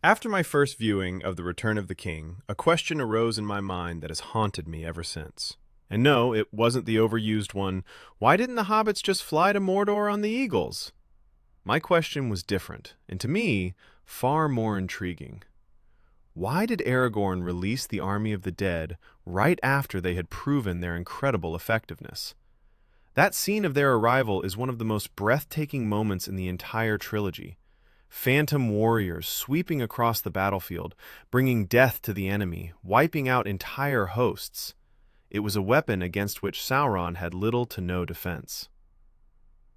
After my first viewing of The Return of the King, a question arose in my mind that has haunted me ever since. And no, it wasn't the overused one, why didn't the hobbits just fly to Mordor on the eagles? My question was different, and to me, far more intriguing. Why did Aragorn release the army of the dead right after they had proven their incredible effectiveness? That scene of their arrival is one of the most breathtaking moments in the entire trilogy. Phantom warriors sweeping across the battlefield, bringing death to the enemy, wiping out entire hosts. It was a weapon against which Sauron had little to no defense.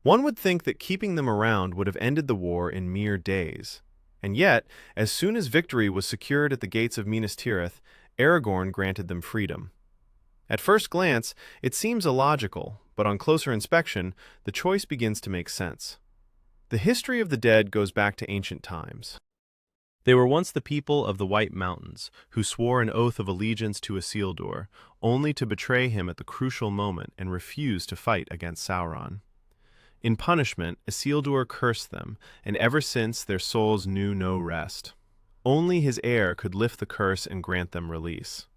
One would think that keeping them around would have ended the war in mere days. And yet, as soon as victory was secured at the gates of Minas Tirith, Aragorn granted them freedom. At first glance, it seems illogical, but on closer inspection, the choice begins to make sense. The history of the dead goes back to ancient times. They were once the people of the White Mountains, who swore an oath of allegiance to Isildur, only to betray him at the crucial moment and refuse to fight against Sauron. In punishment, Isildur cursed them, and ever since their souls knew no rest. Only his heir could lift the curse and grant them release.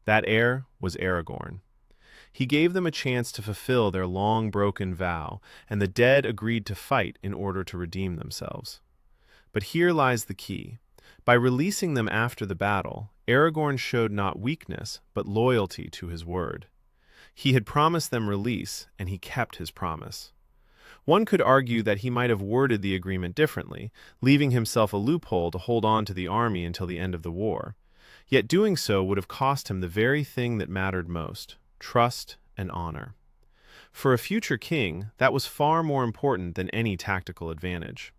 That heir was Aragorn. He gave them a chance to fulfill their long-broken vow, and the dead agreed to fight in order to redeem themselves. But here lies the key. By releasing them after the battle, Aragorn showed not weakness, but loyalty to his word. He had promised them release, and he kept his promise. One could argue that he might have worded the agreement differently, leaving himself a loophole to hold on to the army until the end of the war. Yet doing so would have cost him the very thing that mattered most: trust and honor. For a future king, that was far more important than any tactical advantage.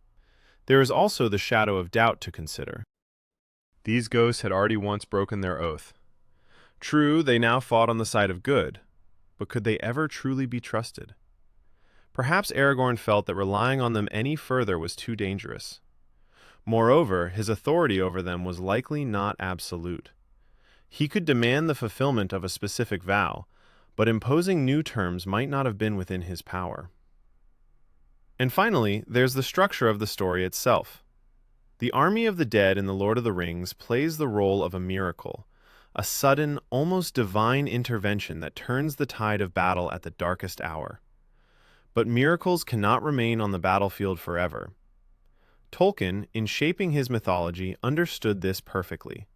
There is also the shadow of doubt to consider. These ghosts had already once broken their oath. True, they now fought on the side of good, but could they ever truly be trusted? Perhaps Aragorn felt that relying on them any further was too dangerous. Moreover, his authority over them was likely not absolute. He could demand the fulfillment of a specific vow, but imposing new terms might not have been within his power. And finally, there's the structure of the story itself. The army of the dead in The Lord of the Rings plays the role of a miracle, a sudden, almost divine intervention that turns the tide of battle at the darkest hour. But miracles cannot remain on the battlefield forever. Tolkien, in shaping his mythology, understood this perfectly.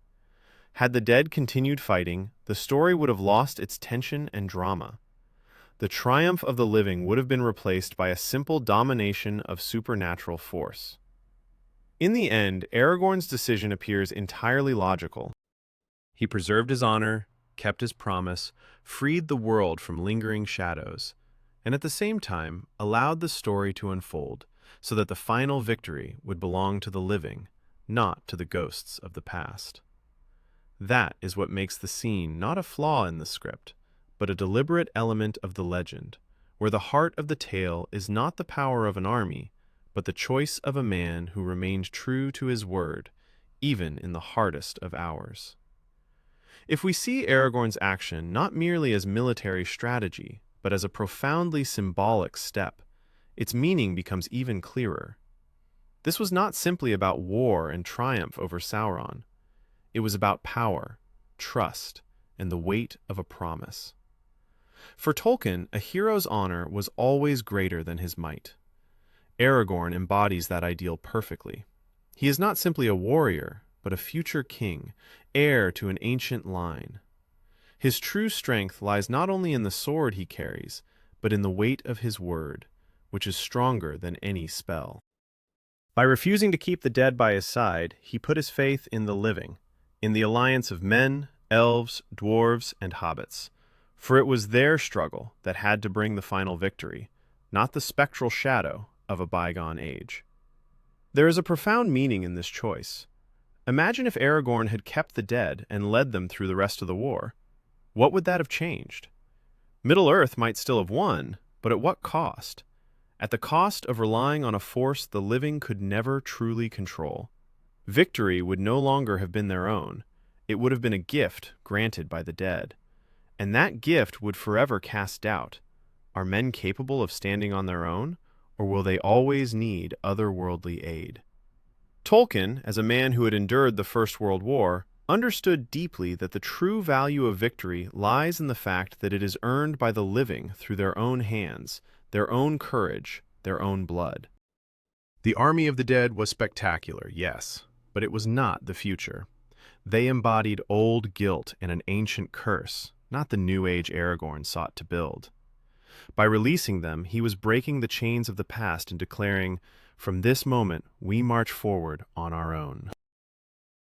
Had the dead continued fighting, the story would have lost its tension and drama. The triumph of the living would have been replaced by a simple domination of supernatural force. In the end, Aragorn's decision appears entirely logical. He preserved his honor, kept his promise, freed the world from lingering shadows, and at the same time allowed the story to unfold so that the final victory would belong to the living, not to the ghosts of the past. That is what makes the scene not a flaw in the script, but a deliberate element of the legend, where the heart of the tale is not the power of an army, but the choice of a man who remained true to his word, even in the hardest of hours. If we see Aragorn's action not merely as military strategy, but as a profoundly symbolic step, its meaning becomes even clearer. This was not simply about war and triumph over Sauron. It was about power, trust, and the weight of a promise. For Tolkien, a hero's honor was always greater than his might. Aragorn embodies that ideal perfectly. He is not simply a warrior, but a future king, heir to an ancient line. His true strength lies not only in the sword he carries, but in the weight of his word, which is stronger than any spell. By refusing to keep the dead by his side, he put his faith in the living, in the alliance of men, elves, dwarves, and hobbits. For it was their struggle that had to bring the final victory, not the spectral shadow of a bygone age. There is a profound meaning in this choice. Imagine if Aragorn had kept the dead and led them through the rest of the war. What would that have changed? Middle-earth might still have won, but at what cost? At the cost of relying on a force the living could never truly control. Victory would no longer have been their own. It would have been a gift granted by the dead. And that gift would forever cast doubt. Are men capable of standing on their own, or will they always need otherworldly aid? Tolkien, as a man who had endured the First World War, understood deeply that the true value of victory lies in the fact that it is earned by the living through their own hands, their own courage, their own blood. The army of the dead was spectacular, yes, but it was not the future. They embodied old guilt and an ancient curse, not the New Age Aragorn sought to build. By releasing them, he was breaking the chains of the past and declaring, "From this moment, we march forward on our own."